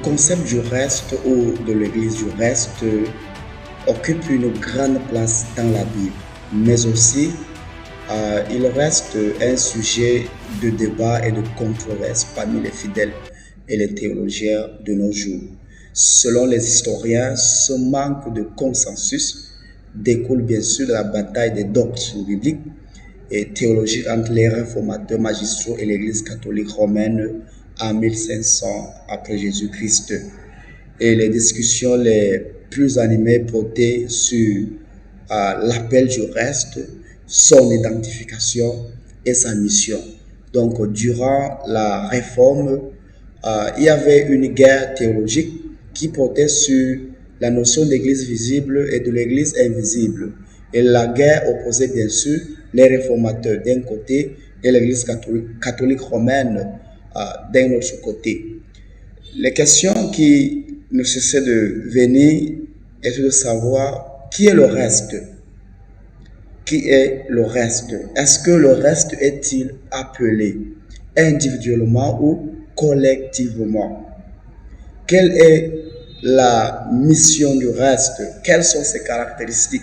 concept du reste ou de l'église du reste occupe une grande place dans la Bible, mais aussi il reste un sujet de débat et de controverse parmi les fidèles et les théologiens de nos jours. Selon les historiens, ce manque de consensus découle bien sûr de la bataille des doctrines bibliques et théologiques entre les réformateurs magistraux et l'Église catholique romaine en 1500 après Jésus-Christ. Et les discussions les plus animées portaient sur l'appel du reste, son identification et sa mission. Donc, durant la Réforme, il y avait une guerre théologique qui portait sur la notion d'église visible et de l'église invisible. Et la guerre opposait bien sûr les réformateurs d'un côté et l'église catholique romaine d'un autre côté. Les questions qui ne cessaient de venir étaient de savoir qui est le reste. Qui est le reste? Est-ce que le reste est-il appelé individuellement ou collectivement? Quelle est la mission du reste? Quelles sont ses caractéristiques?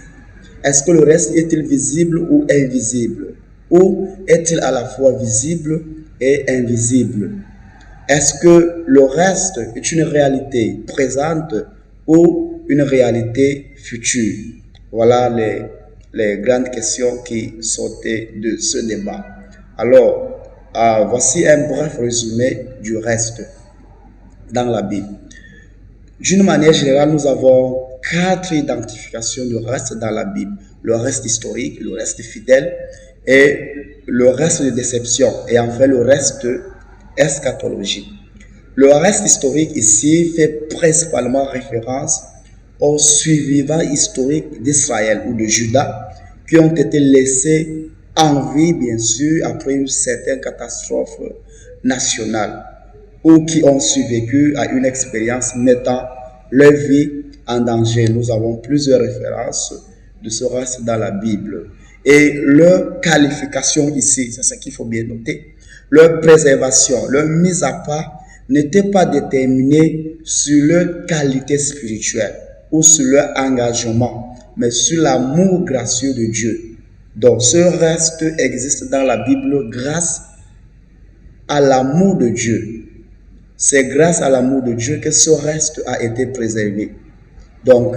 Est-ce que le reste est-il visible ou invisible? Ou est-il à la fois visible et invisible? Est-ce que le reste est une réalité présente ou une réalité future? Voilà les grandes questions qui sortaient de ce débat. Alors, voici un bref résumé du reste dans la Bible. D'une manière générale, nous avons 4 identifications du reste dans la Bible. Le reste historique, le reste fidèle et le reste de déception et enfin le reste eschatologique. Le reste historique ici fait principalement référence aux survivants historiques d'Israël ou de Juda qui ont été laissés en vie, bien sûr, après une certaine catastrophe nationale ou qui ont survécu à une expérience mettant leur vie en danger. Nous avons plusieurs références de ce reste dans la Bible. Et leur qualification ici, c'est ce qu'il faut bien noter, leur préservation, leur mise à part n'était pas déterminée sur leur qualité spirituelle ou sur leur engagement, mais sur l'amour gracieux de Dieu. Donc ce reste existe dans la Bible grâce à l'amour de Dieu. C'est grâce à l'amour de Dieu que ce reste a été préservé. Donc,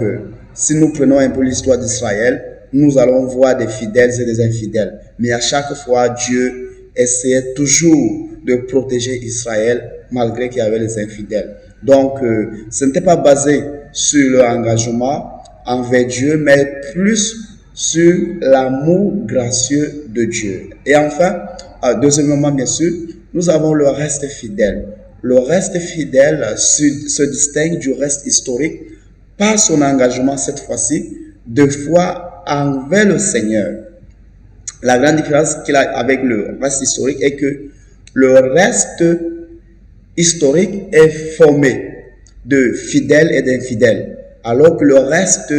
si nous prenons un peu l'histoire d'Israël, nous allons voir des fidèles et des infidèles. Mais à chaque fois, Dieu essayait toujours de protéger Israël malgré qu'il y avait les infidèles. Donc, ce n'était pas basé sur leur engagement envers Dieu, mais plus sur l'amour gracieux de Dieu. Et enfin, deuxièmement, bien sûr, nous avons le reste fidèle. Le reste fidèle se distingue du reste historique par son engagement cette fois-ci de foi envers le Seigneur. La grande différence qu'il a avec le reste historique est que le reste historique est formé de fidèles et d'infidèles, alors que le reste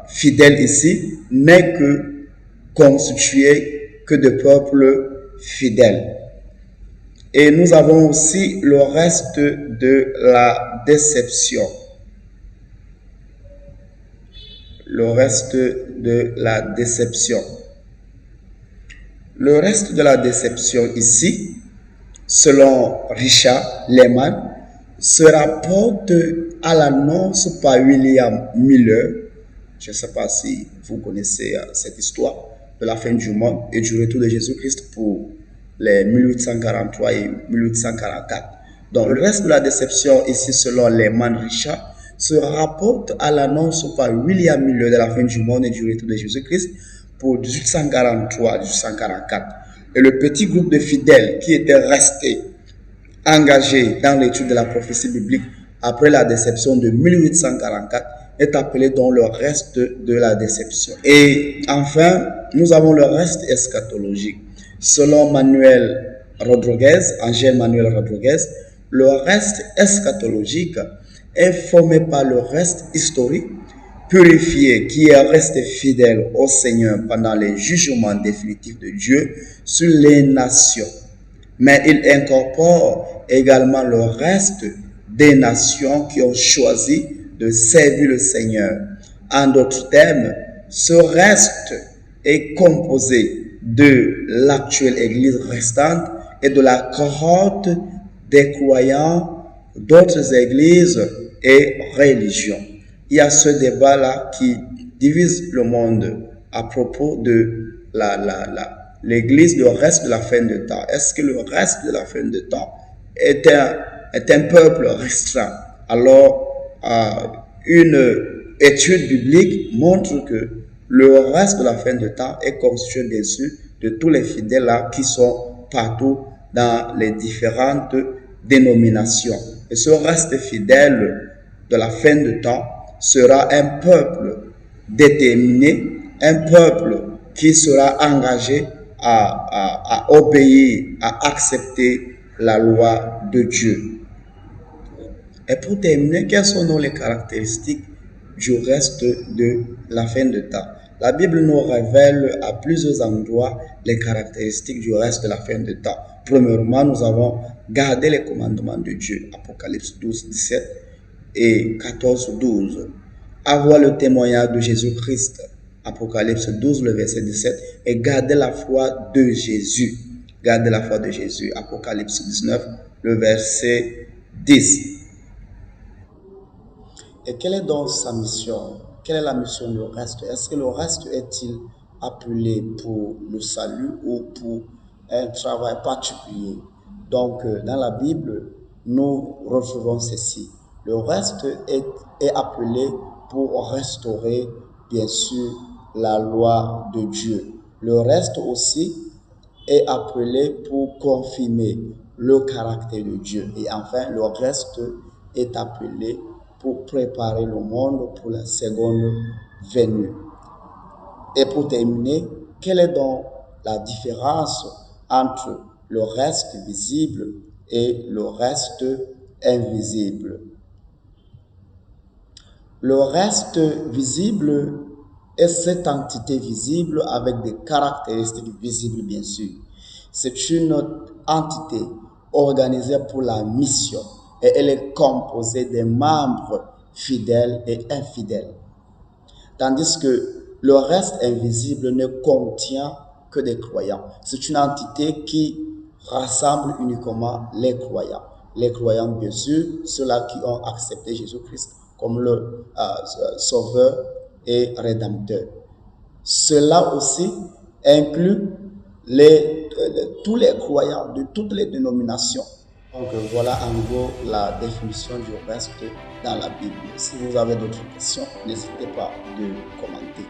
fidèle ici n'est que constitué que de peuples fidèles. Et nous avons aussi le reste de la déception. Le reste de la déception. Le reste de la déception ici, selon Richard Lehman, se rapporte à l'annonce par William Miller. Je ne sais pas si vous connaissez cette histoire de la fin du monde et du retour de Jésus-Christ pour les 1843 et 1844. Donc, le reste de la déception ici, selon Lehman Richard, se rapporte à l'annonce par William Miller de la fin du monde et du retour de Jésus-Christ pour 1843-1844. Et le petit groupe de fidèles qui étaient restés engagés dans l'étude de la prophétie biblique après la déception de 1844 est appelé donc le reste de la déception. Et enfin, nous avons le reste eschatologique. Selon Manuel Rodriguez, Angel Manuel Rodriguez, le reste eschatologique est formé par le reste historique purifié qui est resté fidèle au Seigneur pendant les jugements définitifs de Dieu sur les nations. Mais il incorpore également le reste des nations qui ont choisi de servir le Seigneur. En d'autres termes, ce reste est composé de l'actuelle Église restante et de la cohorte des croyants d'autres églises et religions. Il y a ce débat-là qui divise le monde à propos de l'église, le reste de la fin de temps. Est-ce que le reste de la fin de temps est un peuple restreint? Alors, une étude biblique montre que le reste de la fin de temps est constitué bien sûr de tous les fidèles là qui sont partout dans les différentes dénominations. Et ce reste fidèle de la fin de temps sera un peuple déterminé, un peuple qui sera engagé à obéir, à accepter la loi de Dieu. Et pour terminer, quelles sont donc les caractéristiques du reste de la fin de temps? La Bible nous révèle à plusieurs endroits les caractéristiques du reste de la fin de temps. Premièrement, nous avons gardé les commandements de Dieu, Apocalypse 12, 17 et 14, 12. Avoir le témoignage de Jésus-Christ, Apocalypse 12, le verset 17, et garder la foi de Jésus. Garder la foi de Jésus, Apocalypse 19, le verset 10. Et quelle est donc sa mission? Quelle est la mission du reste? Est-ce que le reste est-il appelé pour le salut ou pour un travail particulier? Donc, dans la Bible, nous retrouvons ceci. Le reste est appelé pour restaurer, bien sûr, la loi de Dieu. Le reste aussi est appelé pour confirmer le caractère de Dieu. Et enfin, le reste est appelé pour préparer le monde pour la seconde venue. Et pour terminer, quelle est donc la différence entre le reste visible et le reste invisible? Le reste visible est cette entité visible avec des caractéristiques visibles, bien sûr. C'est une entité organisée pour la mission et elle est composée des membres fidèles et infidèles. Tandis que le reste invisible ne contient que des croyants. C'est une entité qui rassemble uniquement les croyants. Les croyants, bien sûr, ceux-là qui ont accepté Jésus-Christ comme le sauveur et rédempteur. Cela aussi inclut tous les croyants de toutes les dénominations. Donc voilà en gros la définition du reste dans la Bible. Si vous avez d'autres questions, n'hésitez pas de commenter.